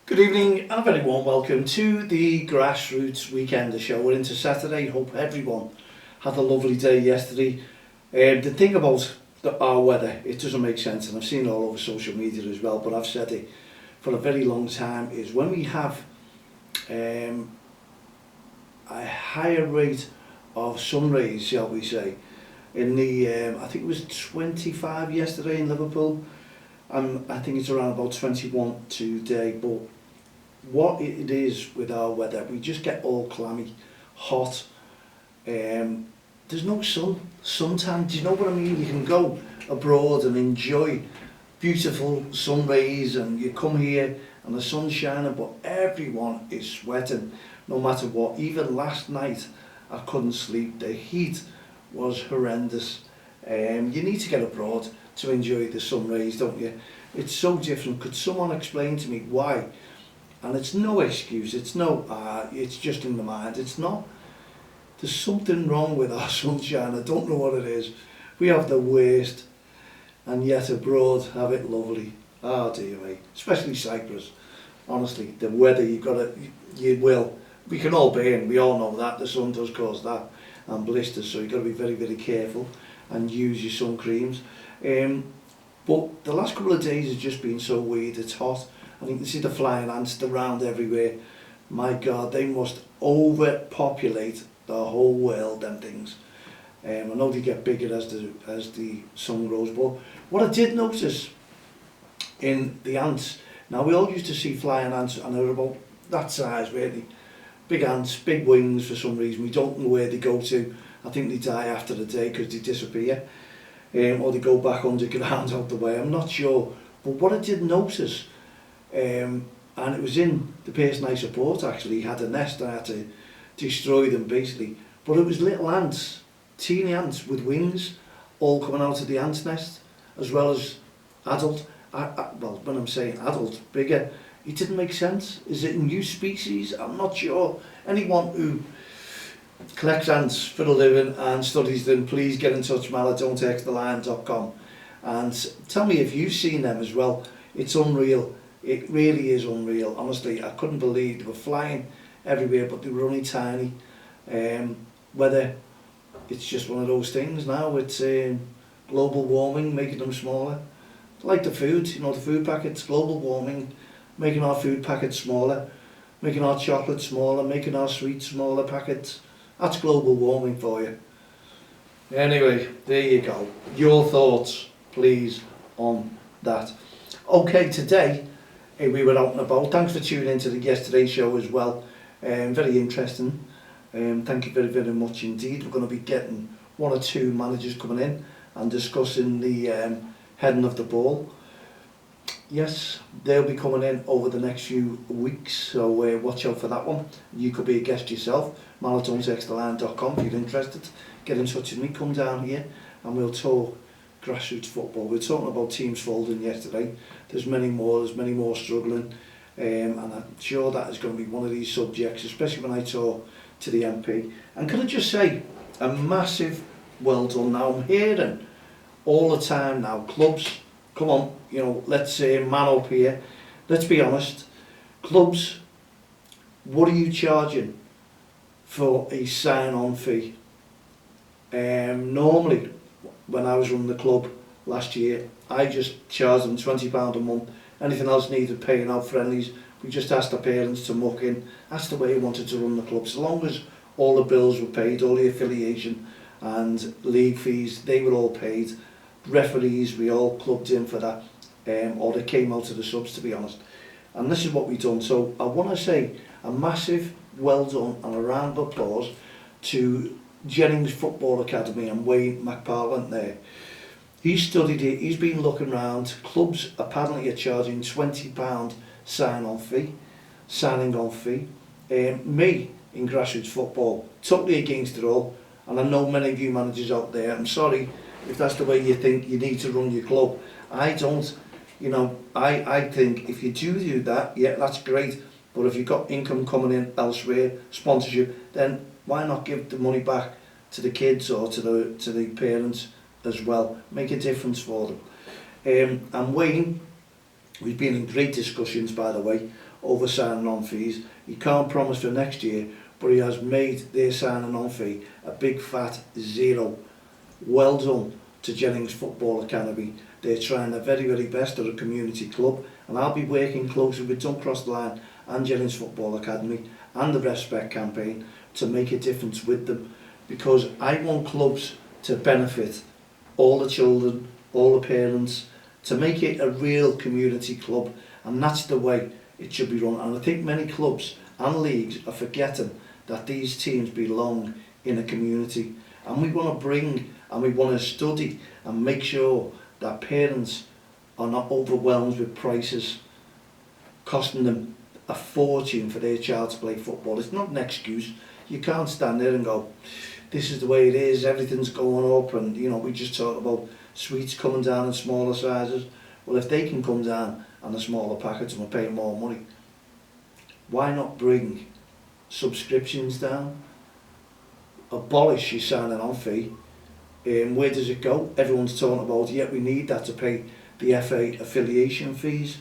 Good evening and a very warm welcome to the Grassroots Weekender Show. We're into Saturday. Hope everyone had a lovely day yesterday. The thing about our weather, it doesn't make sense, and I've seen it all over social media as well, but I've said it for a very long time, is when we have a higher rate of sun rays, shall we say, in the, I think it was 25 yesterday in Liverpool, and I think it's around about 21 today, but what it is with our weather, we just get all clammy, hot. There's no suntan. Do you know what I mean? You can go abroad and enjoy beautiful sun rays, and you come here and the sun's shining, but everyone is sweating no matter what. Even last night I couldn't sleep. The heat was horrendous. You need to get abroad to enjoy the sun rays, don't you? It's so different. Could someone explain to me why? And it's no excuse, it's no, it's just in the mind, it's not. There's something wrong with our sunshine, I don't know what it is. We have the worst, and yet abroad have it lovely. Oh dear me, especially Cyprus. Honestly, the weather, you will. We can all burn, we all know that, the sun does cause that, and blisters, so you've got to be very, very careful and use your sun creams. But the last couple of days has just been so weird, it's hot. And you can see the flying ants around everywhere. My God, they must overpopulate the whole world, them things. I know they get bigger as the sun grows, but what I did notice in the ants, now we all used to see flying ants and they're about that size really. Big ants, big wings for some reason, we don't know where they go to. I think they die after the day because they disappear. Or they go back underground out the way, I'm not sure. But what I did notice, and it was in the person I support actually, had a nest, I had to destroy them basically, but it was little ants, teeny ants with wings, all coming out of the ant nest, as well as adult, well when I'm saying adult, bigger, it didn't make sense. Is it a new species? I'm not sure. Anyone who collects ants for a living and studies them, please get in touch, mal@don'ttexttheline.com, and tell me if you've seen them as well. It's unreal. It really is unreal, honestly. I couldn't believe they were flying everywhere, but they were only tiny. Whether it's just one of those things now, it's global warming making them smaller. Like the food, you know, the food packets, global warming, making our food packets smaller, making our chocolate smaller, making our sweets smaller packets. That's global warming for you. Anyway, there you go. Your thoughts, please, on that. Okay, today, we were out and about. Thanks for tuning into the yesterday's show as well. Very interesting. Thank you very, very much indeed. We're going to be getting one or two managers coming in and discussing the heading of the ball. Yes, they'll be coming in over the next few weeks, so watch out for that one. You could be a guest yourself. mal@don'ttexttheline.com if you're interested. Get in touch with me, come down here and we'll talk grassroots football. We were talking about teams folding yesterday. There's many more struggling, and I'm sure that is going to be one of these subjects, especially when I talk to the MP. And can I just say a massive well done. Now I'm hearing all the time now, clubs, come on, you know, let's say man up here, let's be honest, clubs, what are you charging for a sign-on fee? Normally when I was running the club last year, I just charged them £20 a month. Anything else needed paying out, friendlies, we just asked the parents to muck in. That's the way I wanted to run the club. So long as all the bills were paid, all the affiliation and league fees, they were all paid. Referees, we all clubbed in for that, or they came out of the subs, to be honest. And this is what we've done. So I want to say a massive well done and a round of applause to Jennings Football Academy and Wayne McParland there. He studied it, he's been looking around. Clubs apparently are charging £20 signing on fee. Me, in grassroots football, totally against it all. And I know many of you managers out there, I'm sorry if that's the way you think you need to run your club. I don't, you know, I think if you do that, yeah, that's great. But if you've got income coming in elsewhere, sponsorship, then why not give the money back to the kids or to the parents as well? Make a difference for them. And Wayne We've been in great discussions, by the way, over signing on fees. He can't promise for next year, but he has made their signing on fee a big fat zero. Well done to Jennings Football Academy. They're trying their very, very best at a community club, and I'll be working closely with Don't Cross the Line and Jennings Football Academy and the REFspect campaign to make a difference with them, because I want clubs to benefit all the children, all the parents, to make it a real community club, and that's the way it should be run. And I think many clubs and leagues are forgetting that these teams belong in a community, and we want to bring and we want to study and make sure that parents are not overwhelmed with prices costing them a fortune for their child to play football. It's not an excuse. You can't stand there and go, this is the way it is, everything's going up, and you know, we just talked about sweets coming down in smaller sizes. Well, if they can come down on a smaller package and we're paying more money, why not bring subscriptions down? Abolish your signing on fee. Where does it go? Everyone's talking about, yeah, we need that to pay the FA affiliation fees.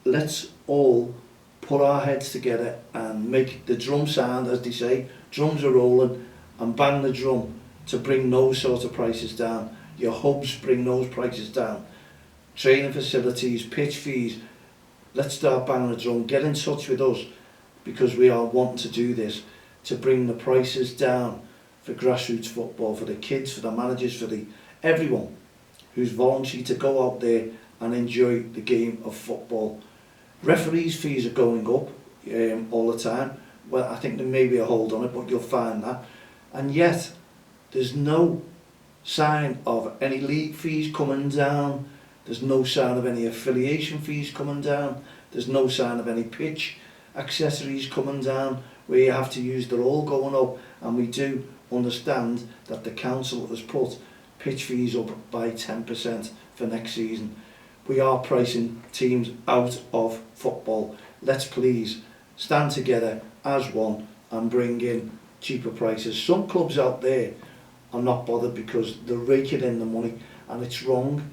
Let's all put our heads together and make the drum sound, as they say. Drums are rolling, and bang the drum to bring those sort of prices down. Your hubs, bring those prices down. Training facilities, pitch fees. Let's start banging the drum. Get in touch with us, because we are wanting to do this, to bring the prices down for grassroots football, for the kids, for the managers, for the everyone who's voluntary to go out there and enjoy the game of football. Referees' fees are going up all the time. Well, I think there may be a hold on it, but you'll find that. And yet, there's no sign of any league fees coming down. There's no sign of any affiliation fees coming down. There's no sign of any pitch accessories coming down where you have to use. They're all going up, and we do understand that the council has put pitch fees up by 10% for next season. We are pricing teams out of football. Let's please stand together as one and bring in cheaper prices. Some clubs out there are not bothered because they're raking in the money, and it's wrong.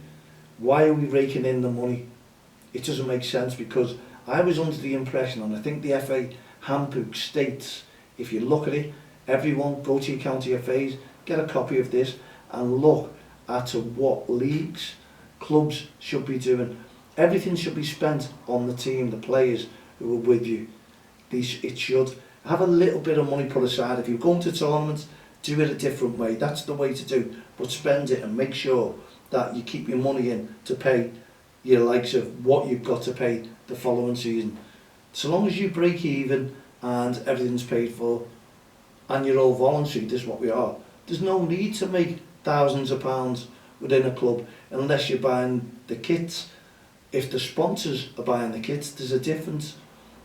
Why are we raking in the money? It doesn't make sense, because I was under the impression, and I think the FA handbook states, if you look at it, everyone go to your county FAs, get a copy of this and look at what leagues, clubs should be doing. Everything should be spent on the team, the players who are with you. It should have a little bit of money put aside. If you're going to tournaments, do it a different way. That's the way to do. But spend it and make sure that you keep your money in to pay your likes of what you've got to pay the following season. So long as you break even and everything's paid for, and you're all voluntary, this is what we are. There's no need to make thousands of pounds within a club unless you're buying the kits. If the sponsors are buying the kits, there's a difference.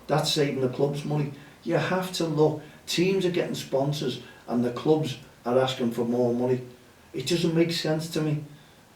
That's saving the club's money. You have to look. Teams are getting sponsors and the clubs are asking for more money. It doesn't make sense to me.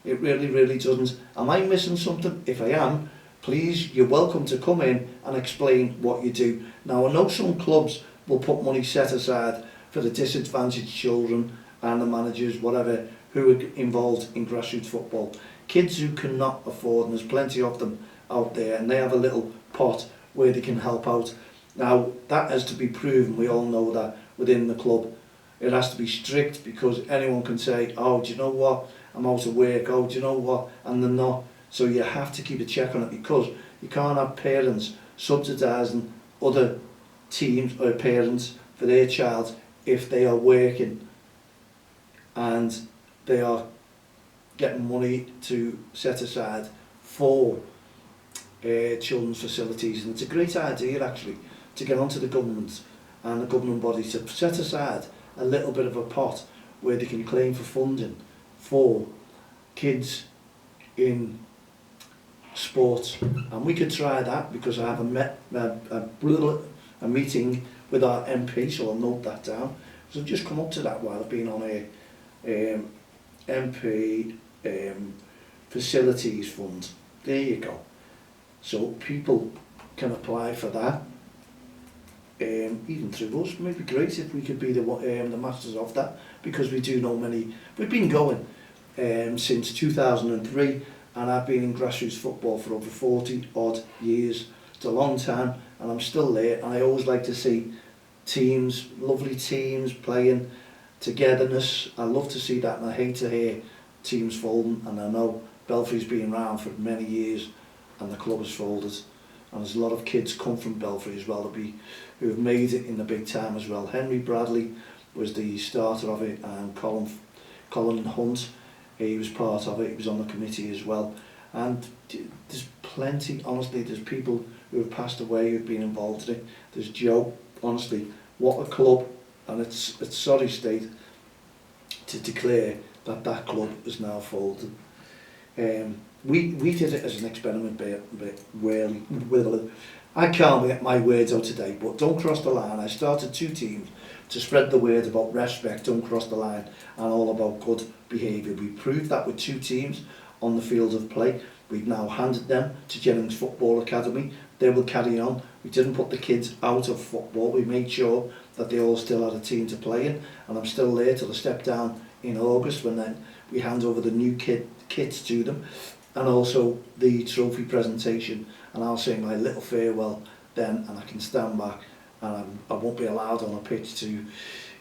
It really, really doesn't. Am I missing something? If I am, please, you're welcome to come in and explain what you do. Now, I know some clubs will put money set aside for the disadvantaged children and the managers, whatever, who are involved in grassroots football. Kids who cannot afford, and there's plenty of them out there, and they have a little pot where they can help out. Now, that has to be proven. We all know that within the club. It has to be strict, because anyone can say, oh, do you know what, I'm out of work, oh, do you know what, and they're not. So you have to keep a check on it, because you can't have parents subsidising other teams or parents for their child if they are working and they are getting money to set aside for children's facilities. And it's a great idea, actually, to get onto the government and the governing body to set aside a little bit of a pot where they can claim for funding for kids in sports. And we could try that, because I have a meeting with our MP, so I'll note that down. So I've just come up to that while I've been on a MP facilities fund. There you go. So people can apply for that, even through us. Maybe great if we could be the masters of that, because we do know many. We've been going since 2003, and I've been in grassroots football for over 40 odd years. It's a long time, and I'm still there, and I always like to see teams, lovely teams playing, togetherness. I love to see that, and I hate to hear teams folding, and I know Belfry's been around for many years and the club has folded, and there's a lot of kids come from Belfry as well who have made it in the big time as well. Henry Bradley was the starter of it, and Colin Hunt, he was part of it, he was on the committee as well. And there's plenty, honestly, there's people who have passed away who've been involved in it. There's Joe, honestly, what a club, and it's sorry state to declare that club is now folded. We did it as an experiment, but I can't get my words out today, but Don't Cross the Line, I started 2 teams to spread the word about REFspect, Don't Cross the Line, and all about good behaviour. We proved that with 2 teams on the field of play. We've now handed them to Jennings Football Academy. They will carry on. We didn't put the kids out of football. We made sure that they all still had a team to play in, and I'm still there till I step down in August, when then we hand over the new kits to them, and also the trophy presentation, and I'll say my little farewell then, and I can stand back, and I won't be allowed on a pitch to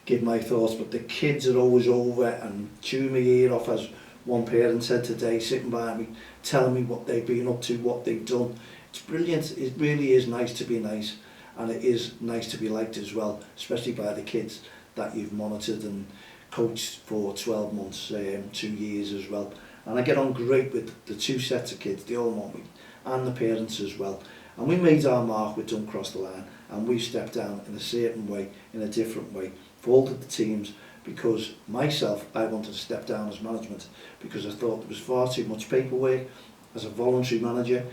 give my thoughts, but the kids are always over and chewing my ear off, as one parent said today, sitting by me, telling me what they've been up to, what they've done. It's brilliant. It really is nice to be nice, and it is nice to be liked as well, especially by the kids that you've monitored and coached for 12 months, 2 years as well. And I get on great with the 2 sets of kids, they all know me, and the parents as well. And we made our mark with Don't Cross the Line, and we stepped down in a certain way, in a different way, folded the teams, because myself, I wanted to step down as management, because I thought there was far too much paperwork as a voluntary manager,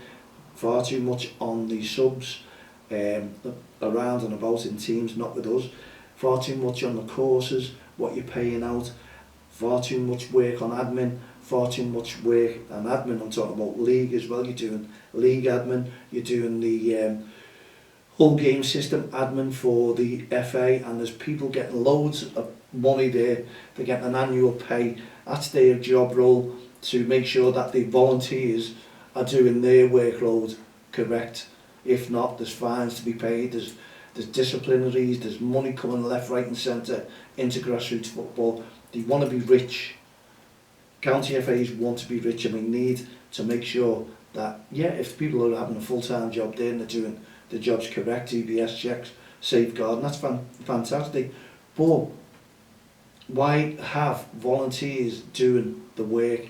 far too much on the subs, around and about in teams, not with us, far too much on the courses, what you're paying out, far too much work on admin, far too much work on admin. I'm talking about league as well. You're doing league admin, you're doing the whole game system admin for the FA, and there's people getting loads of money there. They're getting an annual pay. That's their job role, to make sure that the volunteers are doing their workload correct. If not, there's fines to be paid, there's disciplinaries, there's money coming left, right and centre into grassroots football. They want to be rich. County FAs want to be rich, and we need to make sure that, yeah, if people are having a full-time job there and they're doing the jobs correct, EBS checks, safeguarding, that's fantastic. But why have volunteers doing the work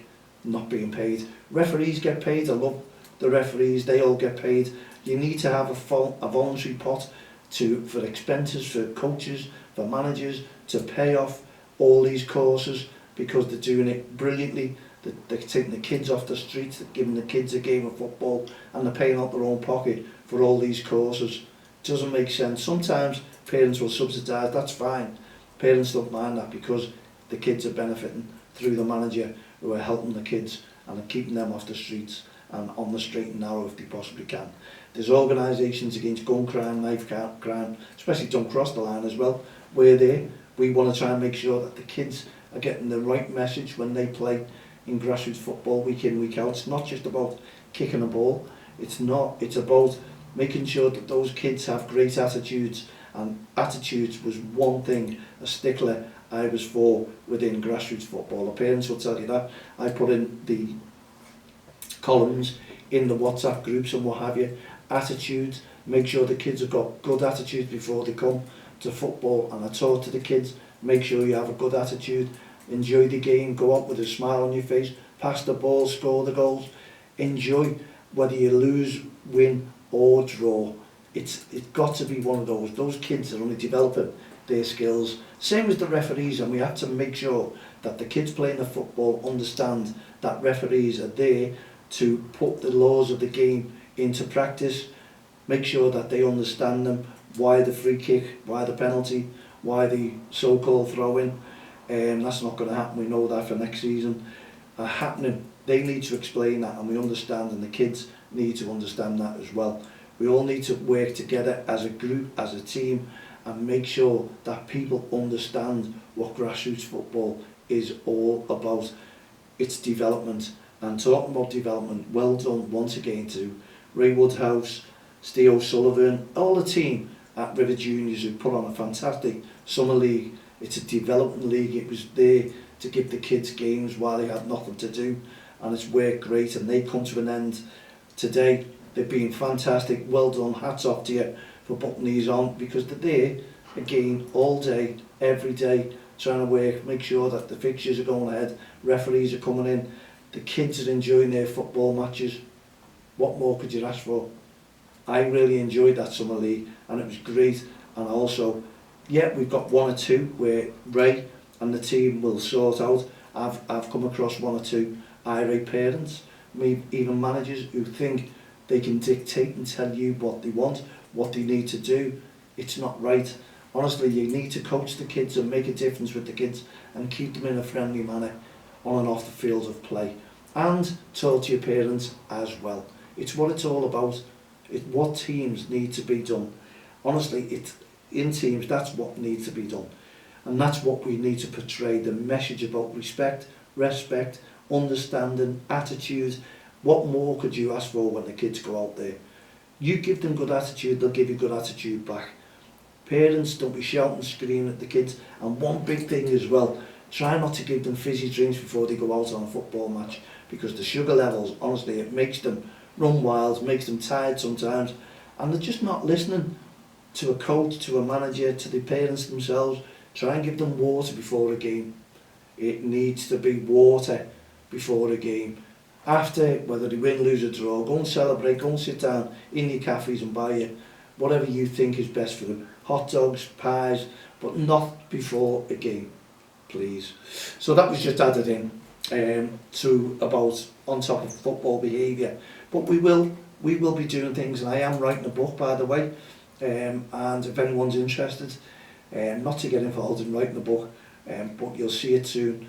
not being paid? Referees get paid. I love the referees, they all get paid. You need to have a voluntary pot for expenses, for coaches, for managers, to pay off all these courses, because they're doing it brilliantly. They're taking the kids off the streets, they're giving the kids a game of football, and they're paying out their own pocket for all these courses. Doesn't make sense. Sometimes parents will subsidise, that's fine. Parents don't mind that, because the kids are benefiting through the manager, who are helping the kids and are keeping them off the streets and on the straight and narrow if they possibly can. There's organisations against gun crime, knife crime, especially Don't Cross the Line as well. We're there. We want to try and make sure that the kids are getting the right message when they play in grassroots football week in, week out. It's not just about kicking a ball. It's about making sure that those kids have great attitudes, and attitudes was one thing, a stickler I was for within grassroots football. The parents will tell you that. I put in the columns in the WhatsApp groups and what have you, attitudes, make sure the kids have got good attitudes before they come to football, and I talk to the kids, make sure you have a good attitude, enjoy the game, go out with a smile on your face, pass the ball, score the goals, enjoy, whether you lose, win or draw. It's got to be one of those kids are only developing their skills, same as the referees, and we have to make sure that the kids playing the football understand that referees are there to put the laws of the game into practice, make sure that they understand them, why the free kick, why the penalty, why the so-called throw-in. That's not going to happen, we know that for next season. Happening, they need to explain that, and we understand, and the kids need to understand that as well. We all need to work together as a group, as a team, and make sure that people understand what grassroots football is all about. It's development. And talking about development, well done once again to Ray Woodhouse, Steve O'Sullivan, all the team at River Juniors who put on a fantastic summer league. It's a development league. It was there to give the kids games while they had nothing to do, and it's worked great, and they come to an end today. They've been fantastic. Well done. Hats off to you for putting these on, because they're there again all day, every day, trying to work, make sure that the fixtures are going ahead, referees are coming in, the kids are enjoying their football matches. What more could you ask for? I really enjoyed that summer league, and it was great. And also, yeah, we've got one or two where Ray and the team will sort out. I've come across one or two irate parents, maybe even managers, who think they can dictate and tell you what they want, what they need to do. It's not right. Honestly, you need to coach the kids and make a difference with the kids and keep them in a friendly manner on and off the field of play. And talk to your parents as well. It's what it's all about. It's what teams need to be done. Honestly, it's in teams, that's what needs to be done. And that's what we need to portray, the message about respect, understanding, attitude. What more could you ask for when the kids go out there? You give them good attitude, they'll give you good attitude back. Parents, don't be shouting, screaming at the kids. And one big thing as well, try not to give them fizzy drinks before they go out on a football match, because the sugar levels, honestly, it makes them run wild, makes them tired sometimes, and they're just not listening to a coach, to a manager, to the parents themselves. Try and give them water before a game. It needs to be water before a game. After, whether they win, lose or draw, go and celebrate, go and sit down in your cafes and buy you whatever you think is best for them. Hot dogs, pies, but not before a game, please. So that was just added in to about on top of football behaviour. But we will be doing things, and I am writing a book, by the way, and if anyone's interested, not to get involved in writing a book, but you'll see it soon.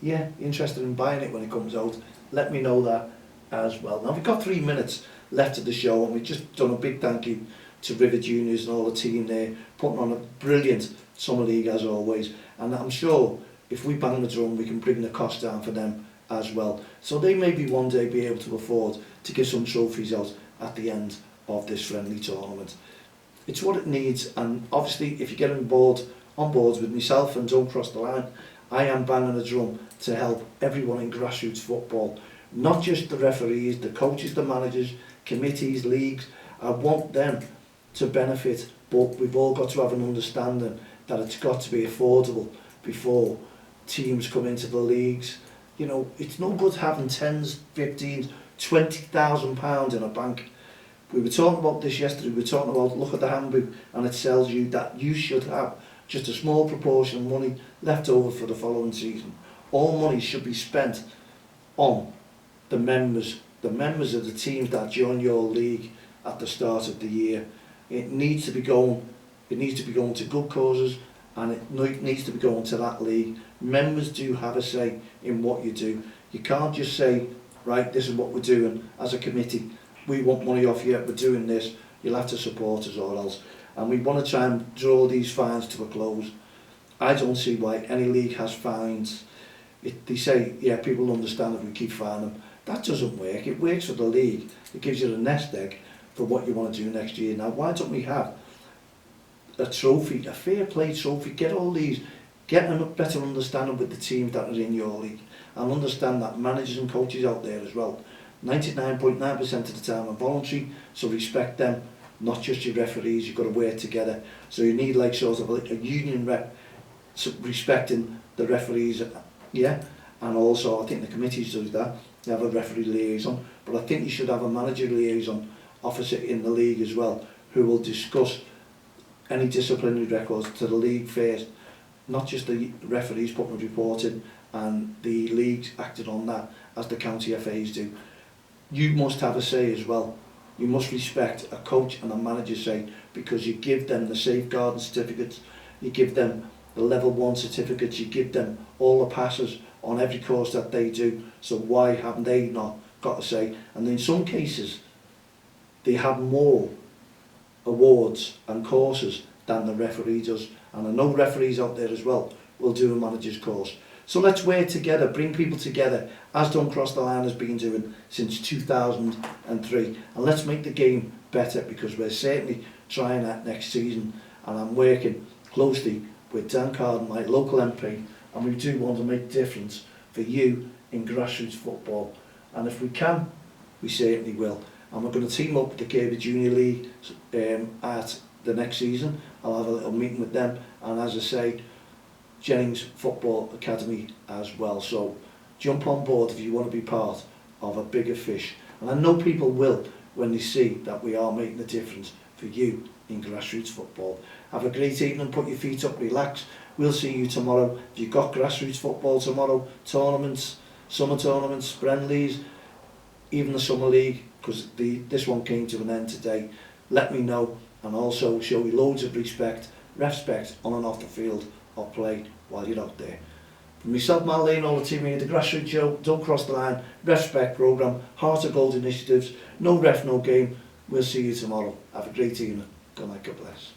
Yeah, interested in buying it when it comes out, let me know that as well. Now we've got 3 minutes left of the show, and we've just done a big thank you to River Juniors and all the team there, putting on a brilliant summer league as always. And I'm sure if we bang the drum, we can bring the cost down for them as well. So they may one day be able to afford to give some trophies out at the end of this friendly tournament. It's what it needs, and obviously if you get on board with myself and don't cross the line, I am banging a drum to help everyone in grassroots football, not just the referees, the coaches, the managers, committees, leagues. I want them to benefit, but we've all got to have an understanding that it's got to be affordable before teams come into the leagues. You know, it's no good having 10s, 15s, £20,000 in a bank. We were talking about this yesterday. We were talking about, look at the handbook, and it tells you that you should have just a small proportion of money left over for the following season. All money should be spent on the members of the teams that join your league at the start of the year. It needs to be going to good causes, and it needs to be going to that league. Members do have a say in what you do. You can't just say, right, this is what we're doing as a committee. We want money off you, we're doing this. You'll have to support us or else. And we want to try and draw these fines to a close. I don't see why any league has fines. They say, yeah, people understand if we keep fining them. That doesn't work. It works for the league. It gives you a nest egg for what you want to do next year. Now, why don't we have a trophy, a fair play trophy? Get all these, get a better understanding with the teams that are in your league, and understand that managers and coaches out there as well, 99.9% of the time are voluntary, so respect them, not just your referees. You've got to work together. So you need like sort of a union rep respecting the referees, yeah, and also I think the committees do that. They have a referee liaison, but I think you should have a manager liaison officer in the league as well, who will discuss any disciplinary records to the league first, not just the referees putting a report in and the leagues acting on that as the county FAs do. You must have a say as well. You must respect a coach and a manager's say, because you give them the safeguarding certificates, you give them the level 1 certificates, you give them all the passes on every course that they do. So why haven't they not got a say? And in some cases, they have more awards and courses than the referee does. And I know referees out there as well will do a manager's course. So let's work together, bring people together, as Don't Cross the Line has been doing since 2003. And let's make the game better, because we're certainly trying that next season. And I'm working closely with Dan Carden, my local MP, and we do want to make a difference for you in grassroots football. And if we can, we certainly will. And we're going to team up with the Kirby Junior League at the next season. I'll have a little meeting with them, and as I say, Jennings Football Academy as well. So jump on board if you want to be part of a bigger fish. And I know people will when they see that we are making a difference for you in grassroots football. Have a great evening, put your feet up, relax. We'll see you tomorrow. If you've got grassroots football tomorrow, tournaments, summer tournaments, friendlies, even the summer league, because this one came to an end today, let me know, and also show you loads of REFspect on and off the field of play while you're out there. From myself, Mal Lane, all the team here, the Grassroots Show, Don't Cross the Line, REFspect programme, Heart of Gold initiatives, no ref, no game. We'll see you tomorrow. Have a great evening. Good night, God bless.